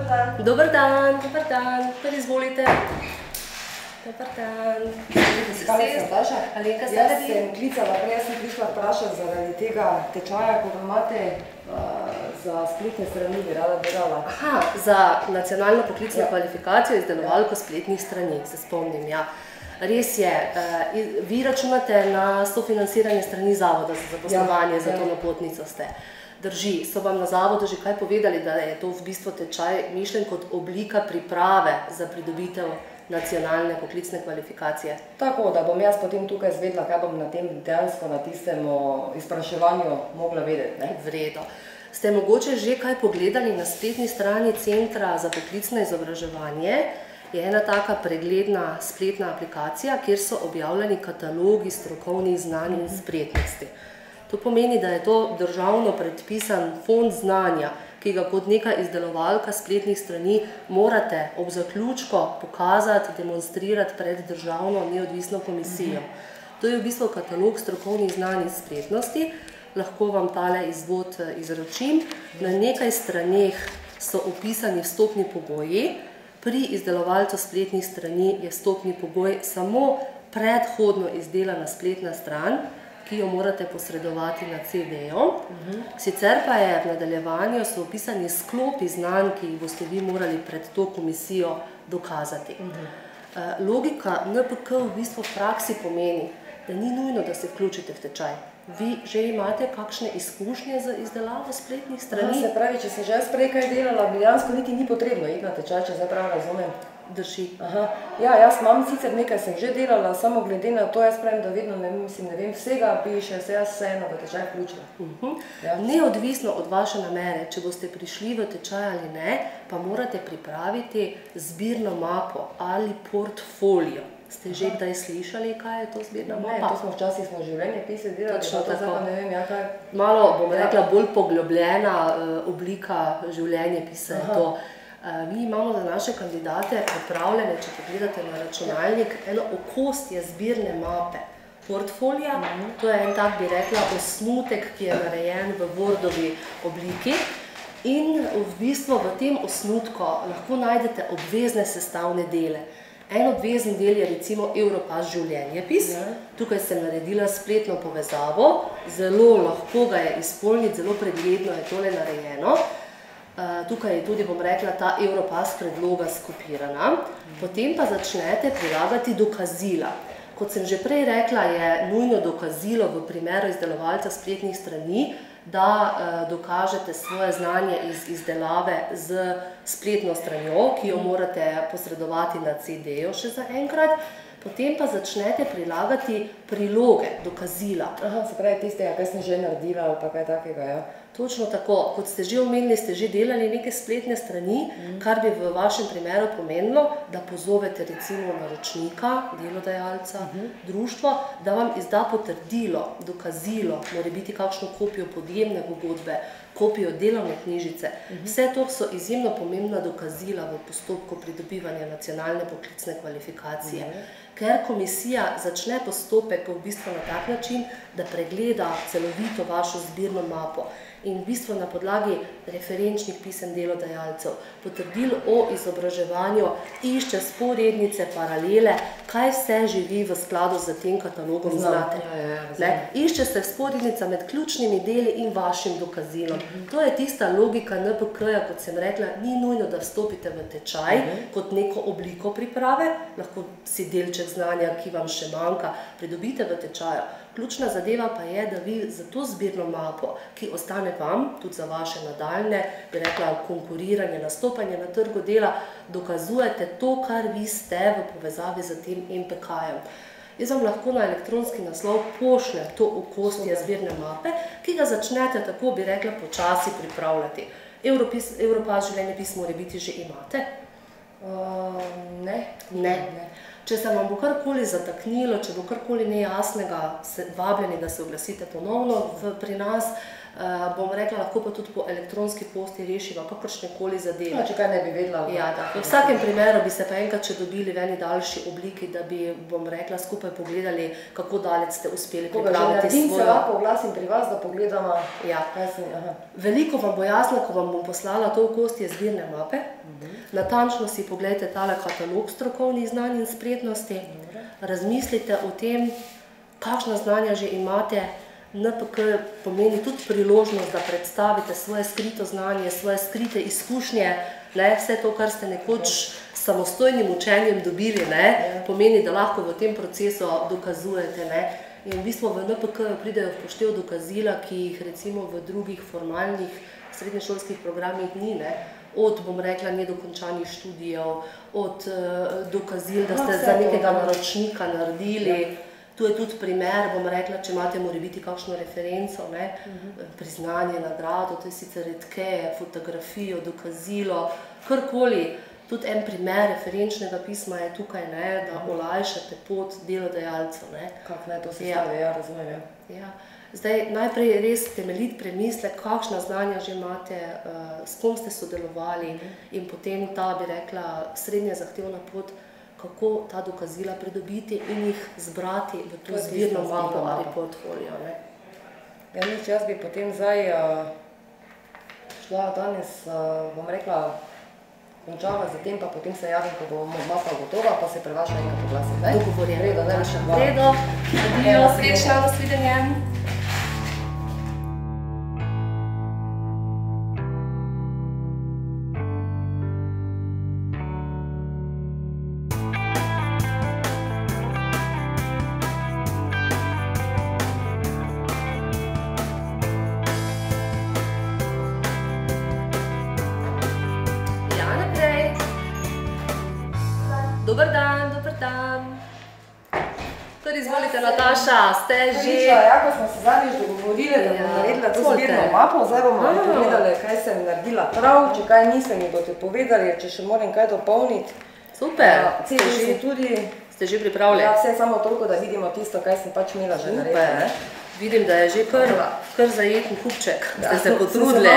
dan. Dober dan. Pa izvolite. Dober dan. Kaj je Nataša? Alenka se Jaz radi. sem klicala, prej sem prišla vprašati zaradi tega tečaja, ko ga imate za spletne strani, bi rada delala. Aha, za nacionalno poklicno kvalifikacijo izdelovalko spletnih strani, se spomnim, ja. Res je, vi računate na sofinanciranje strani Zavoda za zaposlovanje, za to napotnico ste. Drži, so vam na Zavodu že kaj povedali, da je to v bistvu tečaj mišljen kot oblika priprave za pridobitev nacionalne poklicne kvalifikacije? Tako, da bom jaz potem tukaj izvedela, kaj bom na tem dejansko na tistem izpraševanju mogla vedeti, ne? V redu. Ste mogoče že kaj pogledali na spletni strani Centra za poklicno izobraževanje? Je ena taka pregledna spletna aplikacija, kjer so objavljeni katalogi strokovnih znanj in spretnosti. To pomeni, da je to državno predpisan fond znanja, ki ga kot neka izdelovalka spletnih strani morate ob zaključku pokazati, demonstrirati pred državno neodvisno komisijo. To je v bistvu katalog strokovnih znanj in spretnosti. Lahko vam tale izvod izročim. Na nekaj straneh so opisani vstopni pogoji. Pri izdelovalcu spletnih strani je vstopni pogoj samo predhodno izdelana spletna stran, ki jo morate posredovati na CD-ju. Sicer pa je v nadaljevanju so opisani sklopi znanj, ki jih boste vi morali pred to komisijo dokazati. Logika NPK v bistvu v praksi pomeni, da ni nujno, da se vključite v tečaj. Vi že imate kakšne izkušnje z izdelavo spletnih strani? Se pravi, če sem že jaz prej kaj delala, dejansko niti ni potrebno iti na tečaj, če zdaj prav razumem. Drži. Ja, jaz imam sicer nekaj sem že delala, samo glede na to, jaz pravim, da vedno ne vem vsega, bi še se jaz vseeno v tečaj vključila. Neodvisno od vaše namere, če boste prišli v tečaj ali ne, pa morate pripraviti zbirno mapo ali portfolio. Ste že kdaj slišali, kaj je to zbirna mapa? Ne, to smo včasih življenjepise delali, Točno pa to zdaj tako. pa ne vem, ja kaj. Malo, bom rekla, bolj poglobljena oblika življenjepisa je to. Mi imamo za naše kandidate pripravljene, če pogledate na računalnik, eno okostje zbirne mape. Portfolija, to je en tak, bi rekla, osnutek, ki je narejen v Wordovi obliki. In v bistvu v tem osnutku lahko najdete obvezne sestavne dele. En obvezen del je recimo Europass življenjepis. Tukaj sem naredila spletno povezavo, zelo lahko ga je izpolniti, zelo pregledno je tole narejeno. Tukaj je tudi, bom rekla, ta Europass predloga skopirana. Potem pa začnete prilagati dokazila. Kot sem že prej rekla, je nujno dokazilo v primeru izdelovalca spletnih strani, da dokažete svoje znanje iz izdelave z spletno stranjo, ki jo morate posredovati na CD-ju še za enkrat. Potem pa začnete prilagati priloge, dokazila. Se pravi tistega, kaj sem že naredila ali pa kaj takega, ja. Točno tako. Kot ste že omenili, ste že delali neke spletne strani, kar bi v vašem primeru pomenilo, da pozovete recimo naročnika, delodajalca, društvo, da vam izda potrdilo, dokazilo, mora biti kakšno kopijo podjemne pogodbe, kopijo delovne knjižice. Vse to so izjemno pomembna dokazila v postopku pridobivanja nacionalne poklicne kvalifikacije. Ker komisija začne postopek v bistvu na tak način, da pregleda celovito vašo zbirno mapo in v bistvu na podlagi referenčnih pisem delodajalcev, potrdil o izobraževanju, išče sporednice, paralele, kaj vse živi v skladu z tem katalogom znate. Išče se sporednica med ključnimi deli in vašim dokazilom. To je tista logika NPK-ja, kot sem rekla, ni nujno, da vstopite v tečaj kot neko obliko priprave, lahko si delček znanja, ki vam še manjka, pridobite v tečaju. Ključna zadeva pa je, da vi za to zbirno mapo, ki ostane vam, tudi za vaše nadaljne, bi rekla, konkuriranje, nastopanje na trgu dela, dokazujete to, kar vi ste v povezavi z tem MPK-jem. Jaz vam lahko na elektronski naslov pošljem to okostje zbirne mape, ki ga začnete tako, bi rekla, počasi pripravljati. Europass življenjepis morebiti že imate? Ne. Če se vam bo karkoli zataknilo, če bo karkoli nejasnega, vabljeni, da se oglasite ponovno pri nas. bom rekla, lahko pa tudi po elektronski pošti rešiva kakršnekoli zadeve. No, če kaj ne bi vedela. Ja, v vsakem primeru bi se pa enkrat še dobili v eni daljši obliki, da bi, bom rekla, skupaj pogledali, kako daleč ste uspeli pripraviti svojo. Se lahko oglasim pri vas, da pogledamo. Ja. Veliko vam bo jasno, ko vam bom poslala to okostje zbirne mape. Natančno si pogledajte tale katalog strokovnih znanj in spretnosti. Razmislite o tem, kakšna znanja že imate. NPK pomeni tudi priložnost, da predstavite svoje skrito znanje, svoje skrite izkušnje, vse to, kar ste nekoč s samostojnim učenjem dobili, pomeni, da lahko v tem procesu dokazujete. In v bistvu v NPK pridejo v poštev dokazila, ki jih recimo v drugih formalnih srednješolskih programih ni. Od, bom rekla, nedokončanih študijev, od dokazil, da ste za nekega naročnika naredili. Tu je tudi primer, bom rekla, če imate morebiti kakšno referenco, priznanje, nagrado, to je sicer redkeje, fotografijo, dokazilo, karkoli. Tudi en primer referenčnega pisma je tukaj, da olajšate pot delodajalcev. Kako naj to sestavi, ja, razumem. Zdaj, najprej res temeljit premislek, kakšna znanja že imate, s kom ste sodelovali in potem ta, bi rekla, srednja zahtevna pot, kako ta dokazila pridobiti in jih zbrati v to zbirno mapo ali portfolio. Ja, nič, jaz bi potem zdaj šla danes, bom rekla, končala za tem, pa potem se javim, ko bo mapa gotova, pa se prevaš na enkrat oglasim. Dogovorjeno. Redo, najlepša hvala. Redo, adijo, srečno, nasvidenje. Dober dan, dober dan. Kar izvolite, Nataša, ste že... Ja, ko smo se zadnjič dogovorili, da bom naredila to zbirno mapo, zdaj bomo povedali, kaj sem naredila prav, če kaj nisem, mi boste povedali, če še moram kaj dopolniti. Super. Ste že pripravljeni? Ja, vse samo toliko, da vidimo tisto, kaj sem pač imela že naredila. Vidim, da je že kar zajeten kupček, ste se potrudili,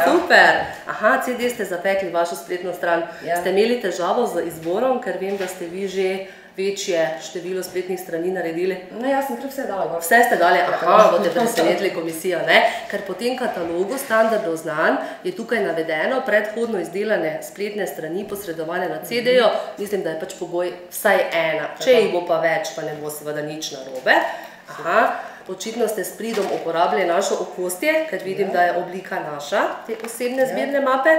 super. Aha, CD ste zapekli vašo spletno stran. Ste imeli težavo z izborom, ker vem, da ste vi že večje število spletnih strani naredili? Ne, jaz sem kar vse dala. Vse ste dali, aha, boste presenetili komisijo, ker po tem katalogu standardov znanj je tukaj navedeno predhodno izdelane spletne strani posredovane na CD-ju, mislim, da je pač pogoj vsaj ena. Če jih bo pa več, pa ne bo seveda nič narobe. Aha. Očitno ste s pridom uporabljali našo okostje, ker vidim, da je oblika naša, te osebne zbirne mape.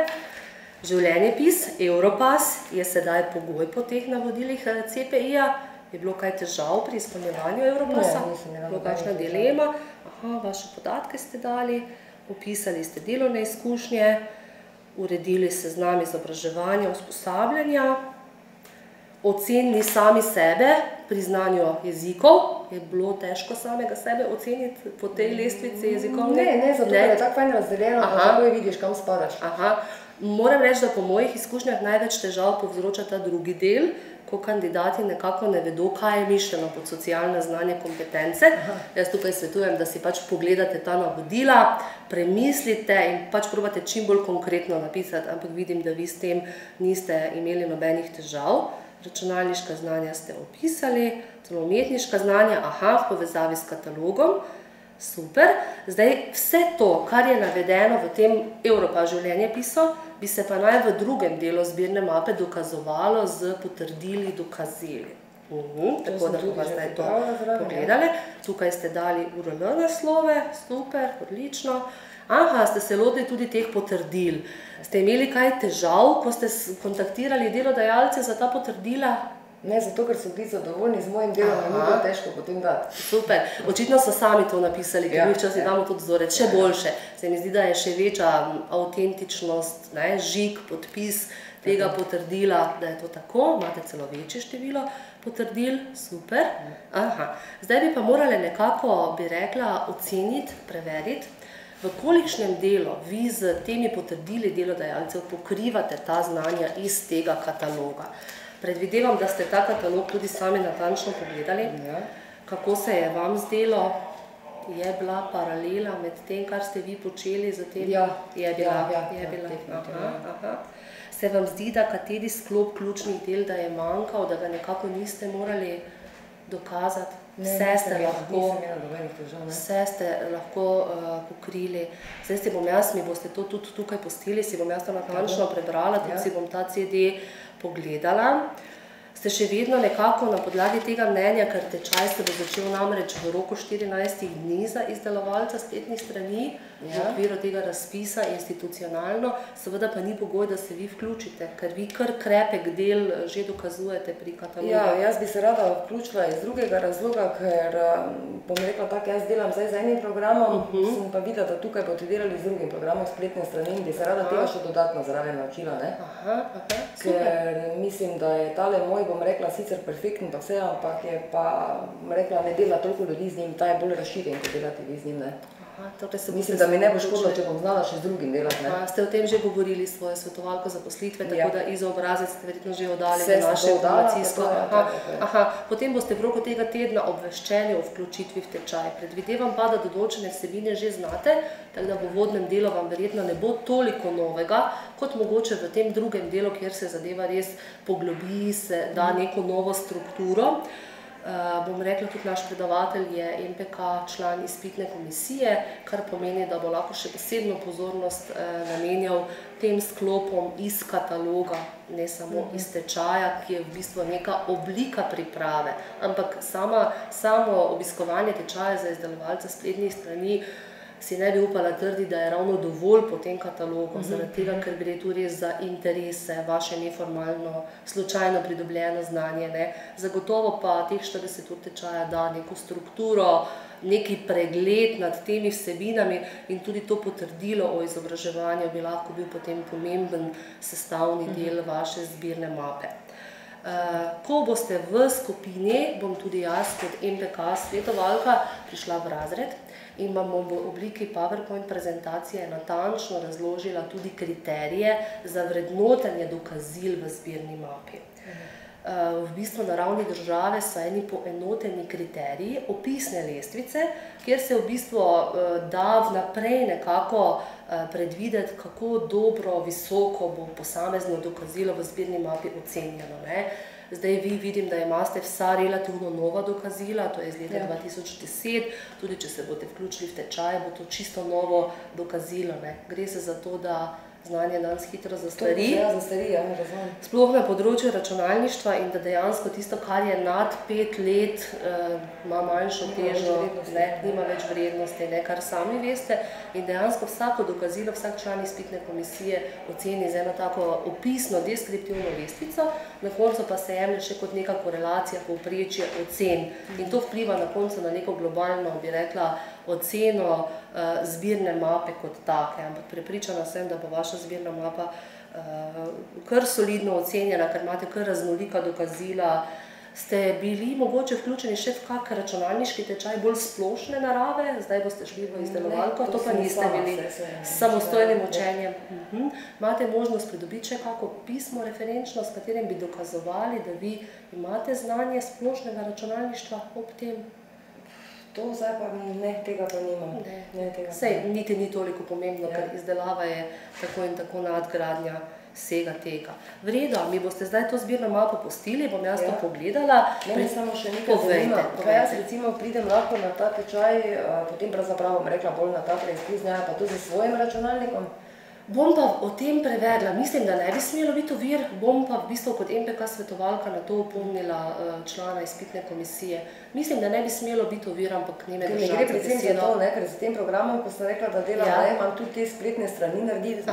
Življenjepis, Europass je sedaj pogoj po teh navodilih CPI-ja. Je bilo kaj težav pri izpolnjevanju Europassa? Ne, nisem imela. Bilo kakšna dilema? Aha, vaše podatke ste dali, opisali ste delovne izkušnje, uredili seznam izobraževanja, usposabljanja, ocenili sami sebe pri znanju jezikov. Je bilo težko samega sebe oceniti po tej lestvici jezikovne? Ne, zato je tako fajn razdeljeno, da takoj vidiš, kam spadaš. Moram reči, da po mojih izkušnjah največ težav povzroča ta drugi del, ko kandidati nekako ne vedo, kaj je mišljeno pod socialne znanje kompetence. Jaz tukaj svetujem, da si pač pogledate ta navodila, premislite in pač probate čim bolj konkretno napisati, ampak vidim, da vi s tem niste imeli nobenih težav. Računalniška znanja ste opisali, celo umetniška znanja, v povezavi s katalogom. Super. Zdaj, vse to, kar je navedeno v tem Europass življenjepisu, bi se pa naj v drugem delu zbirne mape dokazovalo z potrdili dokazili. Tako da bomo zdaj to pogledali. Tukaj ste dali URL naslove, super, odlično. Ste se lotili tudi teh potrdil. Ste imeli kaj težav, ko ste kontaktirali delodajalce za ta potrdila? Ne, zato, ker so bili zadovoljni z mojim delom, ni bilo težko potem dati. Super. Očitno so sami to napisali, ker mi včasih damo tudi vzorec, še boljše. Se mi zdi, da je še večja avtentičnost, žig, podpis tega potrdila, da je to tako, imate celo večje število potrdil, super. Zdaj bi pa morali nekako, bi rekla, oceniti, preveriti, v kolikšnem delu vi z temi potrdili delodajalcev pokrivate ta znanja iz tega kataloga. Predvidevam, da ste ta katalog tudi sami natančno pogledali. Kako se je vam zdelo? je bila paralela med tem, kar ste vi počeli z tem? Ja. Je bila. Se vam zdi, da kateri sklop ključnih del, da je manjkal, da ga nekako niste morali dokazati? Vse ste lahko pokrili. Zdaj si bom jaz, mi boste to tudi tukaj pustili, si bom jaz to natančno prebrala, tudi si bom ta CD pogledala. Ste še vedno nekako na podlagi tega mnenja, ker tečaj se bo začel namreč v roku 14 dni za izdelovalca spletnih strani, v okviru tega razpisa institucionalno, seveda pa ni pogoj, da se vi vključite, ker vi kar krepek del že dokazujete pri katalogu. Ja, jaz bi se rada vključila iz drugega razloga, ker bom rekla tako, jaz delam zdaj z enim programom, sem pa videla, da tukaj boste delali z drugim programom spletne strani, bi se rada tega še dodatno zraven naučila, ne? Ker mislim, da je tale moj, bom rekla, sicer perfektno pa vse, ampak je pa, bom rekla, ne dela toliko ljudi z njim, ta je bolj razširjen, kot delate vi z njim, ne? Mislim, da mi ne bo škodilo, če bom znala še z drugim delati, ne? Ste o tem že govorili s svojo svetovalko zaposlitve, tako da izobrazec ste verjetno že oddali v naše informacijsko. Potem boste v roku tega tedna obveščeni o vključitvi v tečaj. Predvidevam pa, da določene vsebine že znate, tako da v uvodnem delu vam verjetno ne bo toliko novega, kot mogoče v tem drugem delu, kjer se zadeva res poglobi, se da neko novo strukturo. Bom rekla, tudi naš predavatelj je MPK član izpitne komisije, kar pomeni, da bo lahko še posebno pozornost namenjal tem sklopom iz kataloga, ne samo iz tečaja, ki je v bistvu neka oblika priprave, ampak samo obiskovanje tečaja za izdelovalce spletnih strani si ne bi upala trditi, da je ravno dovolj po tem katalogu, zaradi tega, ker gre tu res za interese, vaše neformalno, slučajno pridobljeno znanje, ne. Zagotovo pa teh 40 ur tečaja da neko strukturo, neki pregled nad temi vsebinami in tudi to potrdilo o izobraževanju bi lahko bil potem pomemben sestavni del vaše zbirne mape. Ko boste v skupini, bom tudi jaz kot MPK svetovalka prišla v razred in vam bom v obliki PowerPoint prezentacije natančno razložila tudi kriterije za vrednotenje dokazil v zbirni mapi. V bistvu na ravni države so eni poenoteni kriteriji, opisne lestvice, kjer se v bistvu da vnaprej nekako predvideti, kako dobro, visoko bo posamezno dokazilo v zbirni mapi ocenjeno. Zdaj vi vidim, da imate vsa relativno nova dokazila, to je iz leta 2010, tudi če se boste vključili v tečaj, bo to čisto novo dokazilo. Gre se za to, da znanje danes hitro zastari, sploh na področju računalništva in da dejansko tisto, kar je nad 5 let, ima manjšo težo, nima več vrednosti, kar sami veste. In dejansko vsako dokazilo, vsak član izpitne komisije oceni z eno tako opisno, deskriptivno lestvico, na koncu pa se jemlje še kot neka korelacija, povprečje ocen. In to vpliva na koncu na neko globalno, bi rekla, oceno zbirne mape kot take. Ampak prepričana sem, da bo vaša zbirna mapa kar solidno ocenjena, ker imate kar raznolika dokazila. Ste bili mogoče vključeni še v kak računalniški tečaj bolj splošne narave? Zdaj boste šli v izdelovalko, to pa niste bili s samostojnim učenjem. Imate možnost pridobiti še kako pismo referenčno, s katerim bi dokazovali, da vi imate znanje splošnega računalništva ob tem? To zdaj pa ne, tega pa nimam. Sej, niti ni toliko pomembno, ker izdelava je tako in tako nadgradnja vsega tega. V redu, mi boste zdaj to zbirno mapo pustili, bom jaz to pogledala. Mene samo še nekaj zanima. Pa jaz recimo pridem lahko na ta tečaj, potem pravzaprav bom rekla bolj na ta preizkus, pa tudi s svojim računalnikom. Bom pa o tem prevedla, mislim, da ne bi smelo biti ovir, bom pa v bistvu kot MPK svetovalka na to opomnila člana izpitne komisije. Mislim, da ne bi smelo biti ovir, ampak ne me držati besedo. Gre predvsem za to, ker z tem programom, ko sem rekla, da delam, imam tudi te spletne strani narediti, so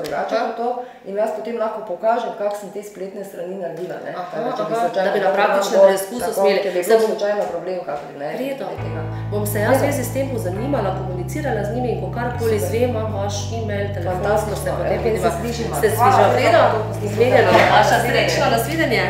drugače kot to in jaz potem lahko pokažem, kako sem te spletne strani naredila. Da bi na praktičnem preizkusu smeli. Ker bi bil slučajno problem, kakor ne. Redo. Bom se jaz zvezi s tem pozanimala, komunicirala z njimi in ko karkoli izvem, imam vaš e-mail, telefon, se potem vidiva. Se sviža. Redo, izmenjeno. Vaša srečno, nasvidenje.